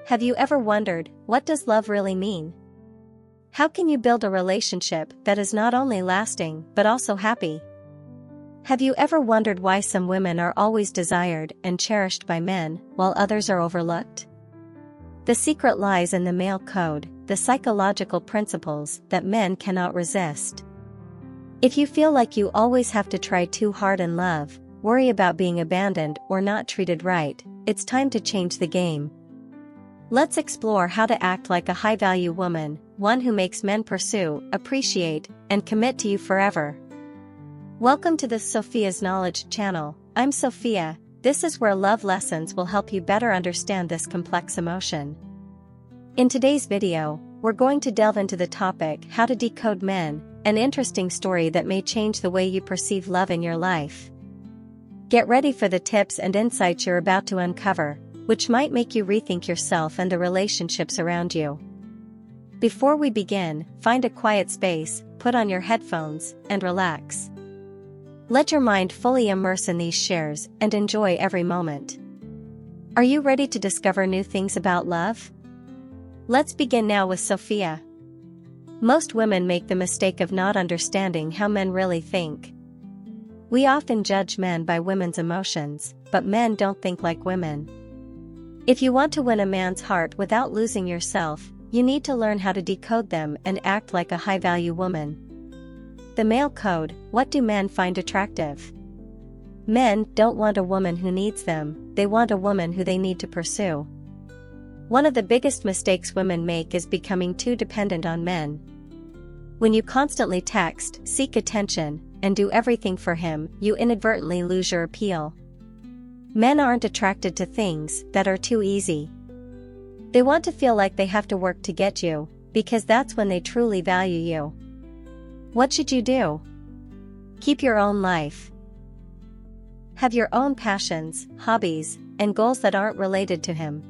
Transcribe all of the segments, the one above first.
Have you ever wondered, what does love really mean? How can you build a relationship that is not only lasting but also happy? Have you ever wondered why some women are always desired and cherished by men, while others are overlooked? The secret lies in the male code, the psychological principles that men cannot resist. If you feel like you always have to try too hard in love, worry about being abandoned or not treated right, it's time to change the game. Let's explore how to act like a high-value woman, one who makes men pursue, appreciate, and commit to you forever. Welcome to the Sophia's Knowledge channel. I'm Sophia. This is where love lessons will help you better understand this complex emotion. In today's video, we're going to delve into the topic how to decode men, an interesting story that may change the way you perceive love in your life. Get ready for the tips and insights you're about to uncover, which might make you rethink yourself and the relationships around you. Before we begin, find a quiet space, put on your headphones, and relax. Let your mind fully immerse in these shares and enjoy every moment. Are you ready to discover new things about love? Let's begin now with Sophia. Most women make the mistake of not understanding how men really think. We often judge men by women's emotions, but men don't think like women. If you want to win a man's heart without losing yourself, you need to learn how to decode them and act like a high-value woman. The male code: what do men find attractive? Men don't want a woman who needs them, they want a woman who they need to pursue. One of the biggest mistakes women make is becoming too dependent on men. When you constantly text, seek attention, and do everything for him, you inadvertently lose your appeal. Men aren't attracted to things that are too easy. They want to feel like they have to work to get you, because that's when they truly value you. What should you do? Keep your own life. Have your own passions, hobbies, and goals that aren't related to him.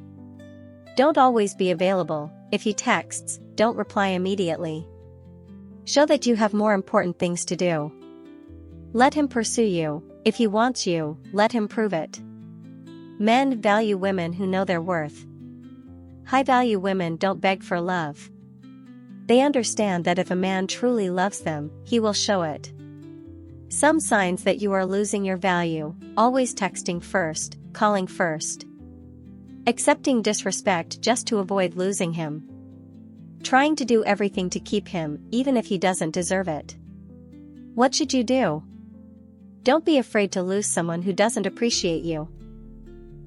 Don't always be available. If he texts, don't reply immediately. Show that you have more important things to do. Let him pursue you. If he wants you, let him prove it. Men value women who know their worth. High-value women don't beg for love. They understand that if a man truly loves them, he will show it. Some signs that you are losing your value: always texting first, calling first. Accepting disrespect just to avoid losing him. Trying to do everything to keep him, even if he doesn't deserve it. What should you do? Don't be afraid to lose someone who doesn't appreciate you.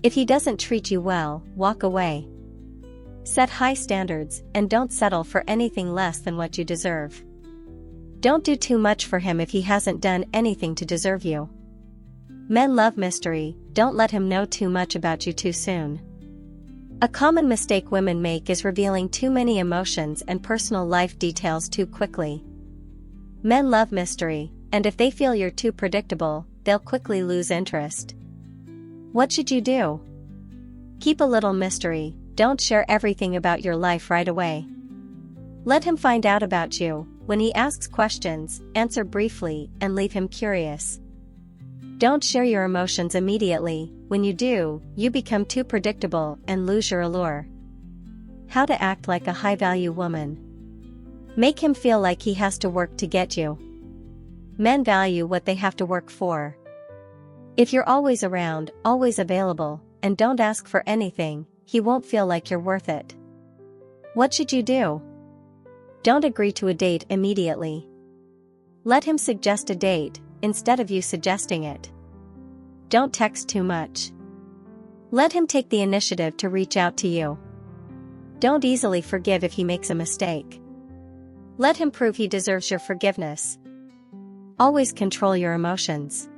If he doesn't treat you well, walk away. Set high standards, and don't settle for anything less than what you deserve. Don't do too much for him if he hasn't done anything to deserve you. Men love mystery, don't let him know too much about you too soon. A common mistake women make is revealing too many emotions and personal life details too quickly. Men love mystery, and if they feel you're too predictable, they'll quickly lose interest. What should you do? Keep a little mystery, don't share everything about your life right away. Let him find out about you. When he asks questions, answer briefly and leave him curious. Don't share your emotions immediately. When you do, you become too predictable and lose your allure. How to act like a high-value woman. Make him feel like he has to work to get you. Men value what they have to work for. If you're always around, always available, and don't ask for anything, he won't feel like you're worth it. What should you do? Don't agree to a date immediately. Let him suggest a date, instead of you suggesting it. Don't text too much. Let him take the initiative to reach out to you. Don't easily forgive if he makes a mistake. Let him prove he deserves your forgiveness. Always control your emotions.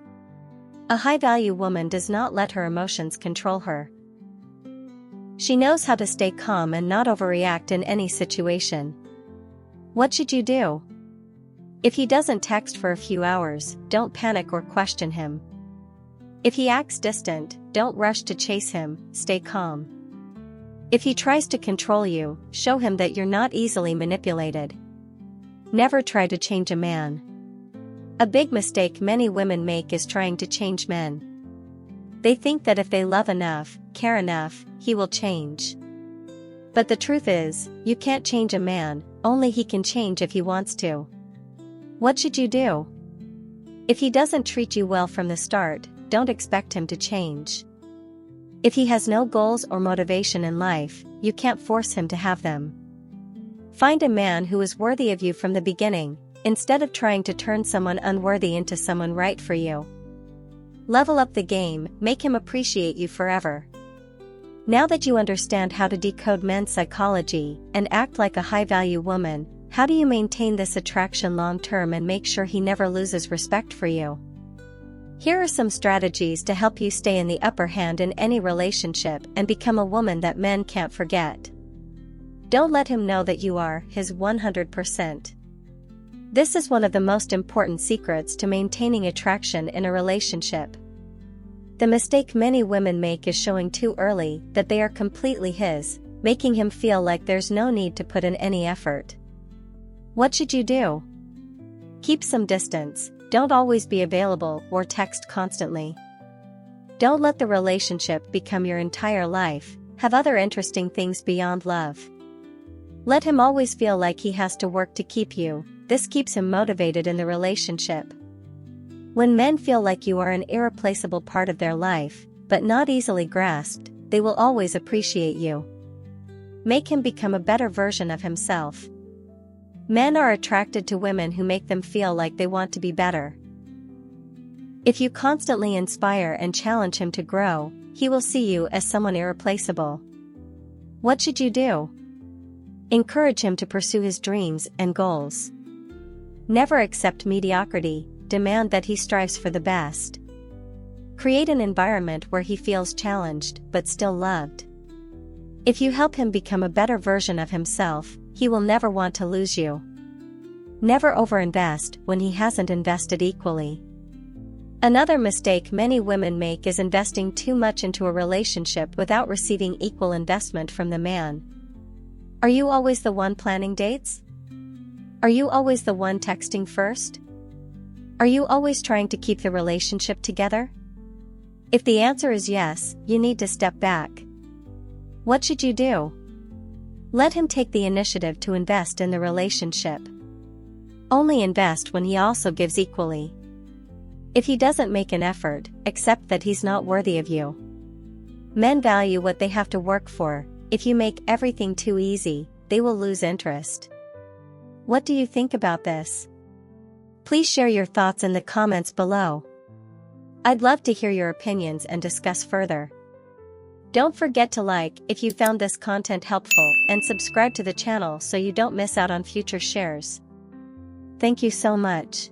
A high-value woman does not let her emotions control her. She knows how to stay calm and not overreact in any situation. What should you do? If he doesn't text for a few hours, don't panic or question him. If he acts distant, don't rush to chase him, stay calm. If he tries to control you, show him that you're not easily manipulated. Never try to change a man. A big mistake many women make is trying to change men. They think that if they love enough, care enough, he will change. But the truth is, you can't change a man, only he can change if he wants to. What should you do? If he doesn't treat you well from the start, don't expect him to change. If he has no goals or motivation in life, you can't force him to have them. Find a man who is worthy of you from the beginning, instead of trying to turn someone unworthy into someone right for you. Level up the game, make him appreciate you forever. Now that you understand how to decode men's psychology and act like a high-value woman, how do you maintain this attraction long-term and make sure he never loses respect for you? Here are some strategies to help you stay in the upper hand in any relationship and become a woman that men can't forget. Don't let him know that you are his 100%. This is one of the most important secrets to maintaining attraction in a relationship. The mistake many women make is showing too early that they are completely his, making him feel like there's no need to put in any effort. What should you do? Keep some distance, don't always be available or text constantly. Don't let the relationship become your entire life, have other interesting things beyond love. Let him always feel like he has to work to keep you, this keeps him motivated in the relationship. When men feel like you are an irreplaceable part of their life, but not easily grasped, they will always appreciate you. Make him become a better version of himself. Men are attracted to women who make them feel like they want to be better. If you constantly inspire and challenge him to grow, he will see you as someone irreplaceable. What should you do? Encourage him to pursue his dreams and goals. Never accept mediocrity, demand that he strives for the best. Create an environment where he feels challenged but still loved. If you help him become a better version of himself, he will never want to lose you. Never overinvest when he hasn't invested equally. Another mistake many women make is investing too much into a relationship without receiving equal investment from the man. Are you always the one planning dates? Are you always the one texting first? Are you always trying to keep the relationship together? If the answer is yes, you need to step back. What should you do? Let him take the initiative to invest in the relationship. Only invest when he also gives equally. If he doesn't make an effort, accept that he's not worthy of you. Men value what they have to work for. If you make everything too easy, they will lose interest. What do you think about this? Please share your thoughts in the comments below. I'd love to hear your opinions and discuss further. Don't forget to like if you found this content helpful and subscribe to the channel so you don't miss out on future shares. Thank you so much.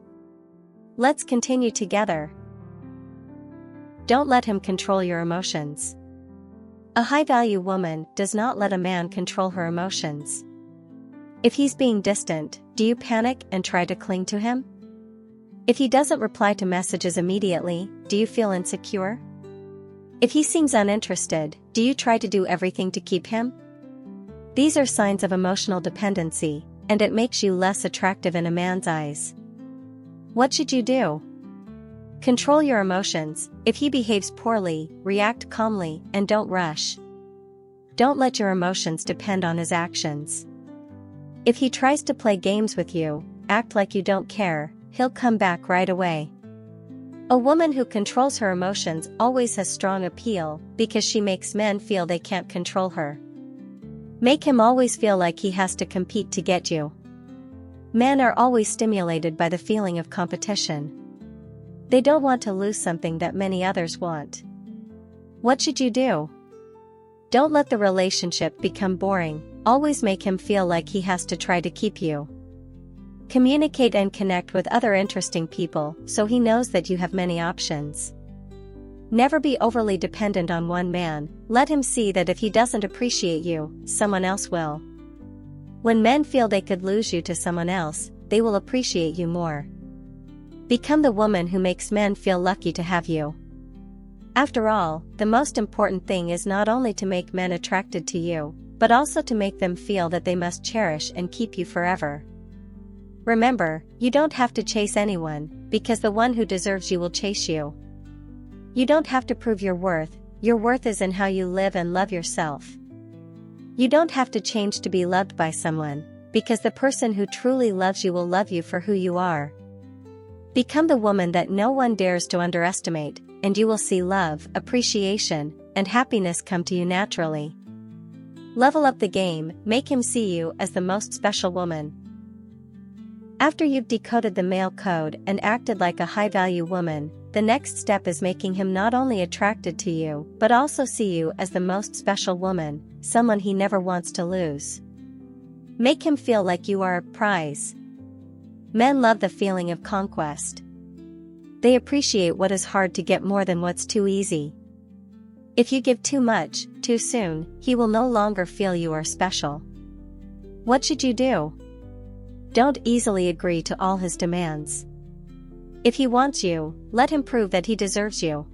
Let's continue together. Don't let him control your emotions. A high-value woman does not let a man control her emotions. If he's being distant, do you panic and try to cling to him? If he doesn't reply to messages immediately, do you feel insecure? If he seems uninterested, do you try to do everything to keep him? These are signs of emotional dependency, and it makes you less attractive in a man's eyes. What should you do? Control your emotions. If he behaves poorly, react calmly and don't rush. Don't let your emotions depend on his actions. If he tries to play games with you, act like you don't care, he'll come back right away. A woman who controls her emotions always has strong appeal because she makes men feel they can't control her. Make him always feel like he has to compete to get you. Men are always stimulated by the feeling of competition. They don't want to lose something that many others want. What should you do? Don't let the relationship become boring, always make him feel like he has to try to keep you. Communicate and connect with other interesting people so he knows that you have many options. Never be overly dependent on one man, let him see that if he doesn't appreciate you, someone else will. When men feel they could lose you to someone else, they will appreciate you more. Become the woman who makes men feel lucky to have you. After all, the most important thing is not only to make men attracted to you, but also to make them feel that they must cherish and keep you forever. Remember, you don't have to chase anyone, because the one who deserves you will chase you. You don't have to prove your worth is in how you live and love yourself. You don't have to change to be loved by someone, because the person who truly loves you will love you for who you are. Become the woman that no one dares to underestimate, and you will see love, appreciation, and happiness come to you naturally. Level up the game, make him see you as the most special woman. After you've decoded the male code and acted like a high-value woman, the next step is making him not only attracted to you, but also see you as the most special woman, someone he never wants to lose. Make him feel like you are a prize. Men love the feeling of conquest. They appreciate what is hard to get more than what's too easy. If you give too much, too soon, he will no longer feel you are special. What should you do? Don't easily agree to all his demands. If he wants you, let him prove that he deserves you.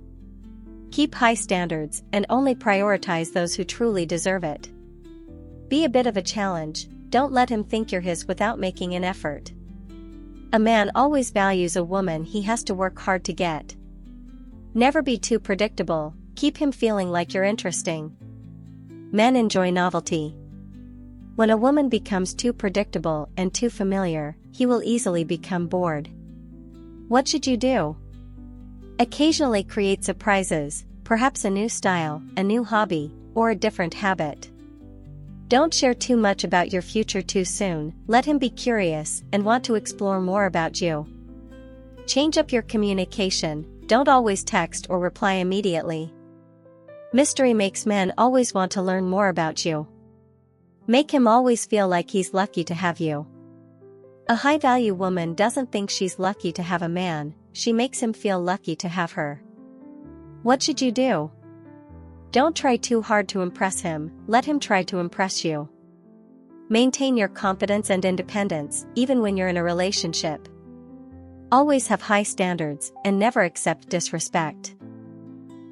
Keep high standards and only prioritize those who truly deserve it. Be a bit of a challenge, don't let him think you're his without making an effort. A man always values a woman he has to work hard to get. Never be too predictable, keep him feeling like you're interesting. Men enjoy novelty. When a woman becomes too predictable and too familiar, he will easily become bored. What should you do? Occasionally create surprises, perhaps a new style, a new hobby, or a different habit. Don't share too much about your future too soon, let him be curious and want to explore more about you. Change up your communication, don't always text or reply immediately. Mystery makes men always want to learn more about you. Make him always feel like he's lucky to have you. A high-value woman doesn't think she's lucky to have a man, she makes him feel lucky to have her. What should you do? Don't try too hard to impress him, let him try to impress you. Maintain your confidence and independence, even when you're in a relationship. Always have high standards, and never accept disrespect.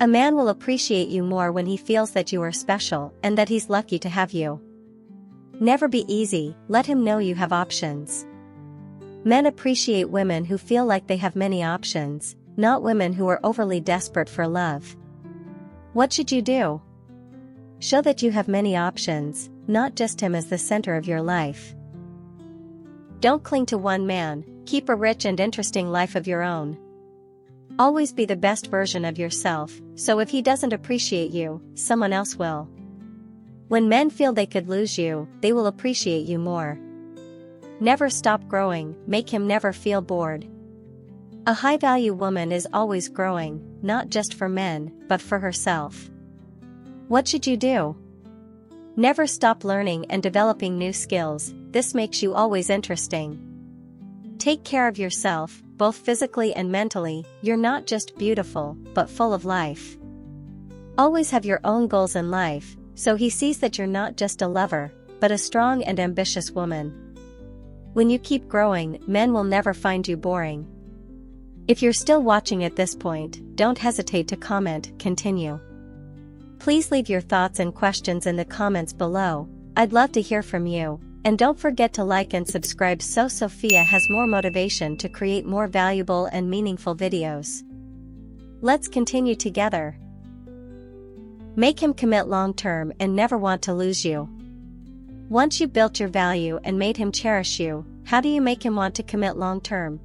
A man will appreciate you more when he feels that you are special, and that he's lucky to have you. Never be easy, let him know you have options. Men appreciate women who feel like they have many options, not women who are overly desperate for love. What should you do? Show that you have many options, not just him as the center of your life. Don't cling to one man, keep a rich and interesting life of your own. Always be the best version of yourself, so if he doesn't appreciate you, someone else will. When men feel they could lose you, they will appreciate you more. Never stop growing, make him never feel bored. A high-value woman is always growing, not just for men, but for herself. What should you do? Never stop learning and developing new skills, this makes you always interesting. Take care of yourself, both physically and mentally, you're not just beautiful, but full of life. Always have your own goals in life, so he sees that you're not just a lover, but a strong and ambitious woman. When you keep growing, men will never find you boring. If you're still watching at this point, don't hesitate to comment, continue. Please leave your thoughts and questions in the comments below, I'd love to hear from you, and don't forget to like and subscribe so Sophia has more motivation to create more valuable and meaningful videos. Let's continue together. Make him commit long-term and never want to lose you. Once you've built your value and made him cherish you, how do you make him want to commit long-term?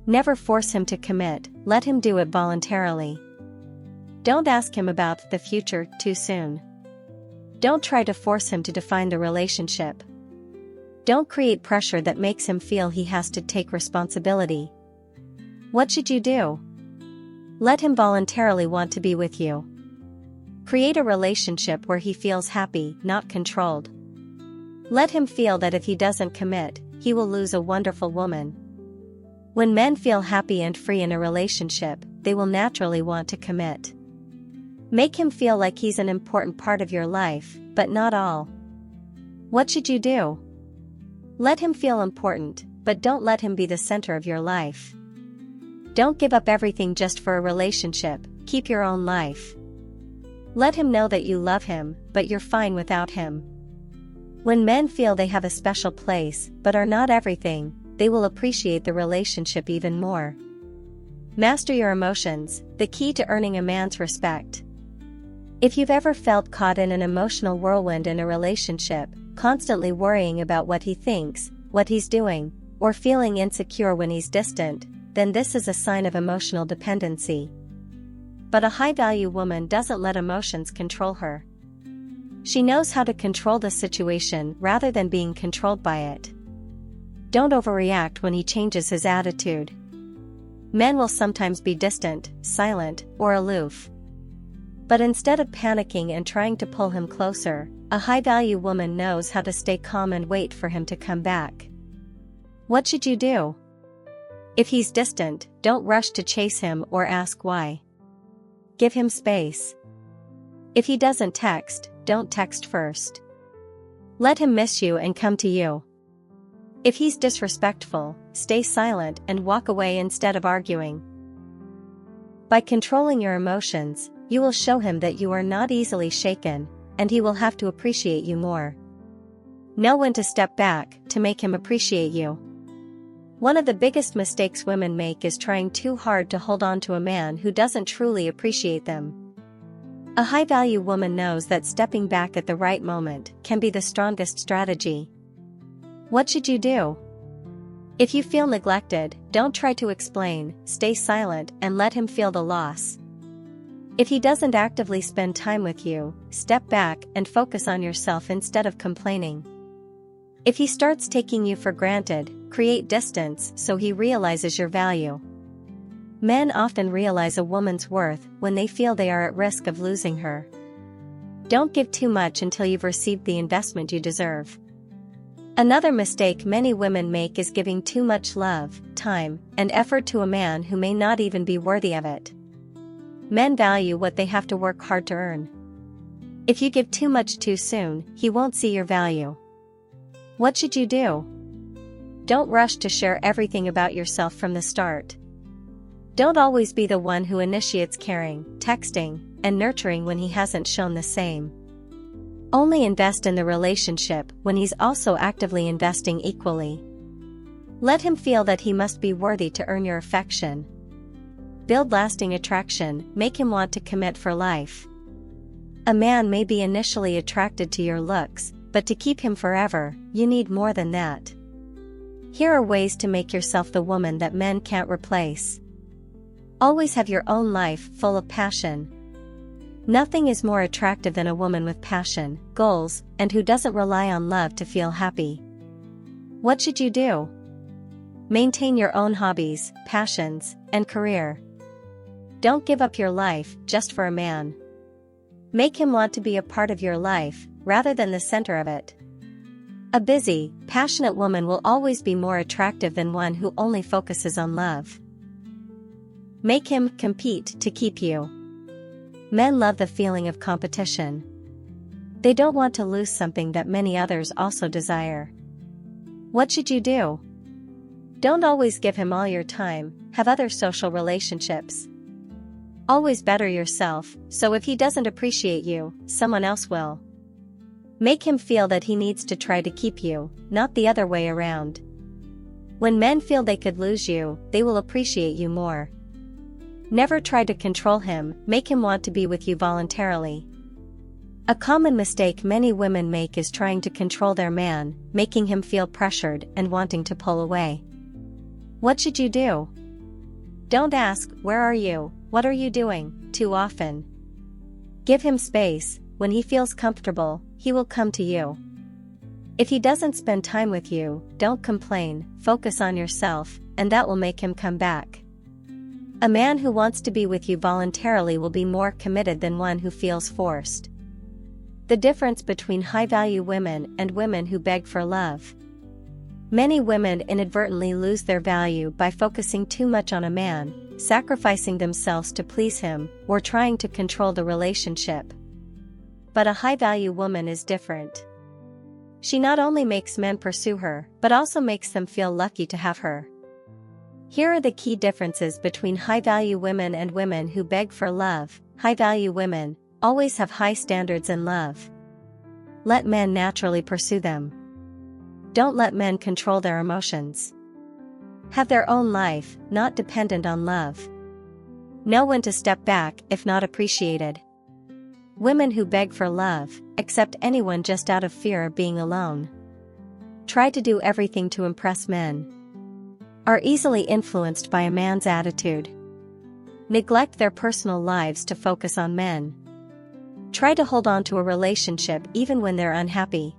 Never force him to commit, let him do it voluntarily. Don't ask him about the future too soon. Don't try to force him to define the relationship. Don't create pressure that makes him feel he has to take responsibility. What should you do? Let him voluntarily want to be with you. Create a relationship where he feels happy, not controlled. Let him feel that if he doesn't commit, he will lose a wonderful woman. When men feel happy and free in a relationship, they will naturally want to commit. Make him feel like he's an important part of your life, but not all. What should you do? Let him feel important, but don't let him be the center of your life. Don't give up everything just for a relationship, keep your own life. Let him know that you love him, but you're fine without him. When men feel they have a special place, but are not everything, they will appreciate the relationship even more. Master your emotions, the key to earning a man's respect. If you've ever felt caught in an emotional whirlwind in a relationship, constantly worrying about what he thinks, what he's doing, or feeling insecure when he's distant, then this is a sign of emotional dependency. But a high-value woman doesn't let emotions control her. She knows how to control the situation rather than being controlled by it. Don't overreact when he changes his attitude. Men will sometimes be distant, silent, or aloof. But instead of panicking and trying to pull him closer, a high-value woman knows how to stay calm and wait for him to come back. What should you do? If he's distant, don't rush to chase him or ask why. Give him space. If he doesn't text, don't text first. Let him miss you and come to you. If he's disrespectful, stay silent and walk away instead of arguing. By controlling your emotions, you will show him that you are not easily shaken, and he will have to appreciate you more. Know when to step back to make him appreciate you. One of the biggest mistakes women make is trying too hard to hold on to a man who doesn't truly appreciate them. A high-value woman knows that stepping back at the right moment can be the strongest strategy. What should you do? If you feel neglected, don't try to explain, stay silent and let him feel the loss. If he doesn't actively spend time with you, step back and focus on yourself instead of complaining. If he starts taking you for granted, create distance so he realizes your value. Men often realize a woman's worth when they feel they are at risk of losing her. Don't give too much until you've received the investment you deserve. Another mistake many women make is giving too much love, time, and effort to a man who may not even be worthy of it. Men value what they have to work hard to earn. If you give too much too soon, he won't see your value. What should you do? Don't rush to share everything about yourself from the start. Don't always be the one who initiates caring, texting, and nurturing when he hasn't shown the same. Only invest in the relationship when he's also actively investing equally. Let him feel that he must be worthy to earn your affection. Build lasting attraction, make him want to commit for life. A man may be initially attracted to your looks, but to keep him forever, you need more than that. Here are ways to make yourself the woman that men can't replace. Always have your own life full of passion. Nothing is more attractive than a woman with passion, goals, and who doesn't rely on love to feel happy. What should you do? Maintain your own hobbies, passions, and career. Don't give up your life just for a man. Make him want to be a part of your life, rather than the center of it. A busy, passionate woman will always be more attractive than one who only focuses on love. Make him compete to keep you. Men love the feeling of competition. They don't want to lose something that many others also desire. What should you do? Don't always give him all your time, have other social relationships. Always better yourself, so if he doesn't appreciate you, someone else will. Make him feel that he needs to try to keep you, not the other way around. When men feel they could lose you, they will appreciate you more. Never try to control him, make him want to be with you voluntarily. A common mistake many women make is trying to control their man, making him feel pressured and wanting to pull away. What should you do? Don't ask, "Where are you? What are you doing?" too often. Give him space. When he feels comfortable, he will come to you. If he doesn't spend time with you, don't complain, focus on yourself, and that will make him come back. A man who wants to be with you voluntarily will be more committed than one who feels forced. The difference between high-value women and women who beg for love. Many women inadvertently lose their value by focusing too much on a man, sacrificing themselves to please him, or trying to control the relationship. But a high-value woman is different. She not only makes men pursue her, but also makes them feel lucky to have her. Here are the key differences between high-value women and women who beg for love. High-value women always have high standards in love. Let men naturally pursue them. Don't let men control their emotions. Have their own life, not dependent on love. Know when to step back if not appreciated. Women who beg for love, accept anyone just out of fear of being alone. Try to do everything to impress men. Are easily influenced by a man's attitude. Neglect their personal lives to focus on men. Try to hold on to a relationship even when they're unhappy.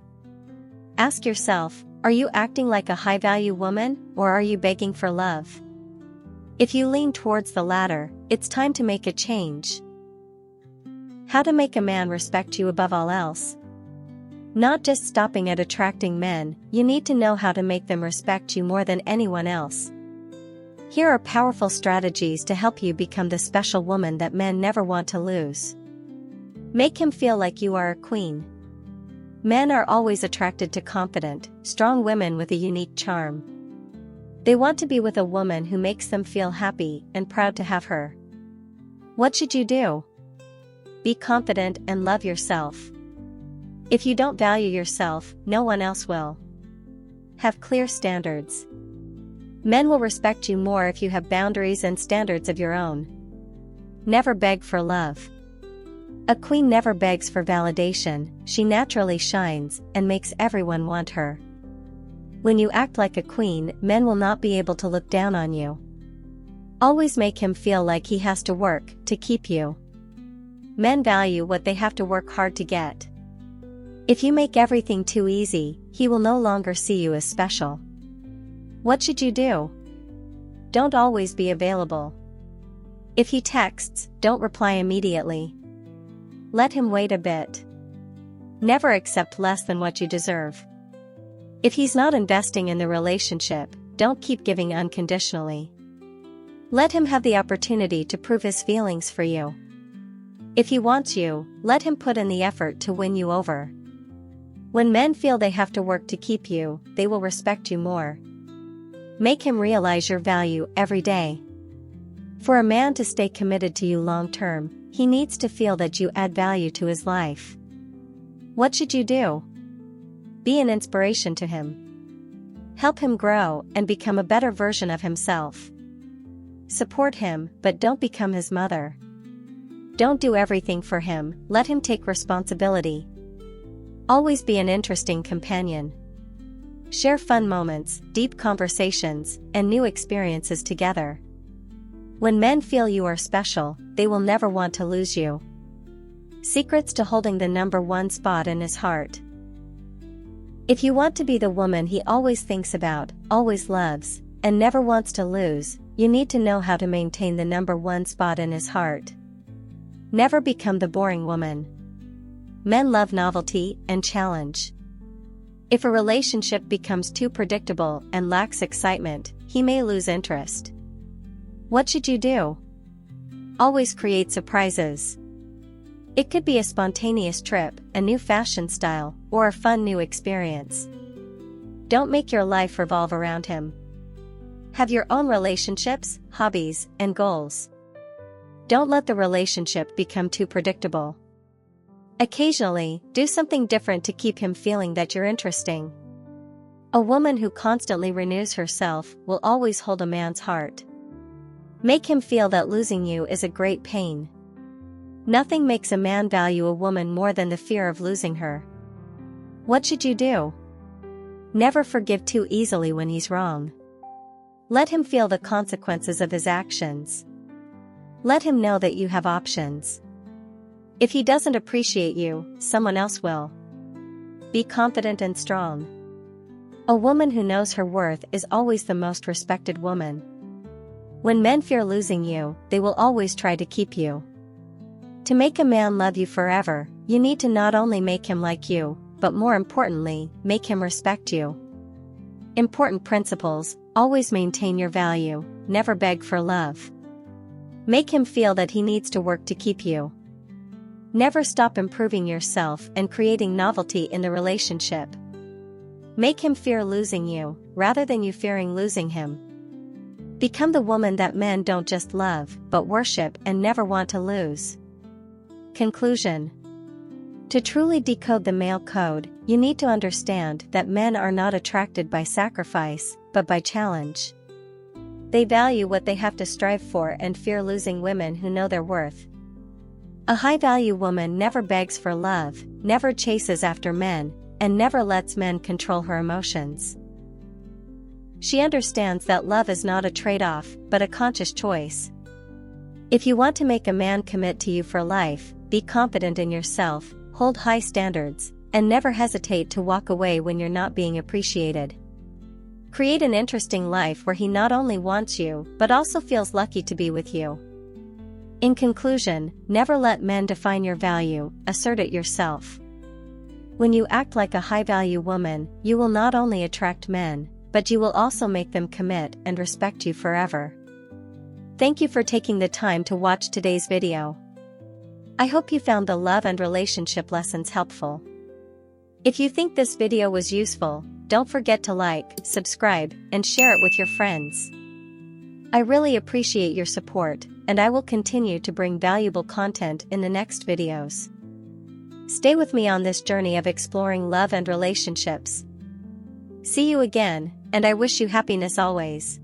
Ask yourself, are you acting like a high-value woman, or are you begging for love? If you lean towards the latter, it's time to make a change. How to make a man respect you above all else. Not just stopping at attracting men, you need to know how to make them respect you more than anyone else. Here are powerful strategies to help you become the special woman that men never want to lose. Make him feel like you are a queen. Men are always attracted to confident, strong women with a unique charm. They want to be with a woman who makes them feel happy and proud to have her. What should you do? Be confident and love yourself. If you don't value yourself, no one else will. Have clear standards. Men will respect you more if you have boundaries and standards of your own. Never beg for love. A queen never begs for validation, she naturally shines and makes everyone want her. When you act like a queen, men will not be able to look down on you. Always make him feel like he has to work to keep you. Men value what they have to work hard to get. If you make everything too easy, he will no longer see you as special. What should you do? Don't always be available. If he texts, don't reply immediately. Let him wait a bit. Never accept less than what you deserve. If he's not investing in the relationship, don't keep giving unconditionally. Let him have the opportunity to prove his feelings for you. If he wants you, let him put in the effort to win you over. When men feel they have to work to keep you, they will respect you more. Make him realize your value every day. For a man to stay committed to you long term, he needs to feel that you add value to his life. What should you do? Be an inspiration to him. Help him grow and become a better version of himself. Support him, but don't become his mother. Don't do everything for him, let him take responsibility. Always be an interesting companion. Share fun moments, deep conversations, and new experiences together. When men feel you are special, they will never want to lose you. Secrets to holding the number one spot in his heart. If you want to be the woman he always thinks about, always loves, and never wants to lose, you need to know how to maintain the number one spot in his heart. Never become the boring woman. Men love novelty and challenge. If a relationship becomes too predictable and lacks excitement, he may lose interest. What should you do? Always create surprises. It could be a spontaneous trip, a new fashion style, or a fun new experience. Don't make your life revolve around him. Have your own relationships, hobbies, and goals. Don't let the relationship become too predictable. Occasionally, do something different to keep him feeling that you're interesting. A woman who constantly renews herself will always hold a man's heart. Make him feel that losing you is a great pain. Nothing makes a man value a woman more than the fear of losing her. What should you do? Never forgive too easily when he's wrong. Let him feel the consequences of his actions. Let him know that you have options. If he doesn't appreciate you, someone else will. Be confident and strong. A woman who knows her worth is always the most respected woman. When men fear losing you, they will always try to keep you. To make a man love you forever, you need to not only make him like you, but more importantly, make him respect you. Important principles: always maintain your value, never beg for love. Make him feel that he needs to work to keep you. Never stop improving yourself and creating novelty in the relationship. Make him fear losing you, rather than you fearing losing him. Become the woman that men don't just love, but worship and never want to lose. Conclusion. To truly decode the male code, you need to understand that men are not attracted by sacrifice, but by challenge. They value what they have to strive for and fear losing women who know their worth. A high-value woman never begs for love, never chases after men, and never lets men control her emotions. She understands that love is not a trade-off, but a conscious choice. If you want to make a man commit to you for life, be confident in yourself, hold high standards, and never hesitate to walk away when you're not being appreciated. Create an interesting life where he not only wants you, but also feels lucky to be with you. In conclusion, never let men define your value, assert it yourself. When you act like a high-value woman, you will not only attract men, but you will also make them commit and respect you forever. Thank you for taking the time to watch today's video. I hope you found the love and relationship lessons helpful. If you think this video was useful, don't forget to like, subscribe, and share it with your friends. I really appreciate your support, and I will continue to bring valuable content in the next videos. Stay with me on this journey of exploring love and relationships. See you again, and I wish you happiness always.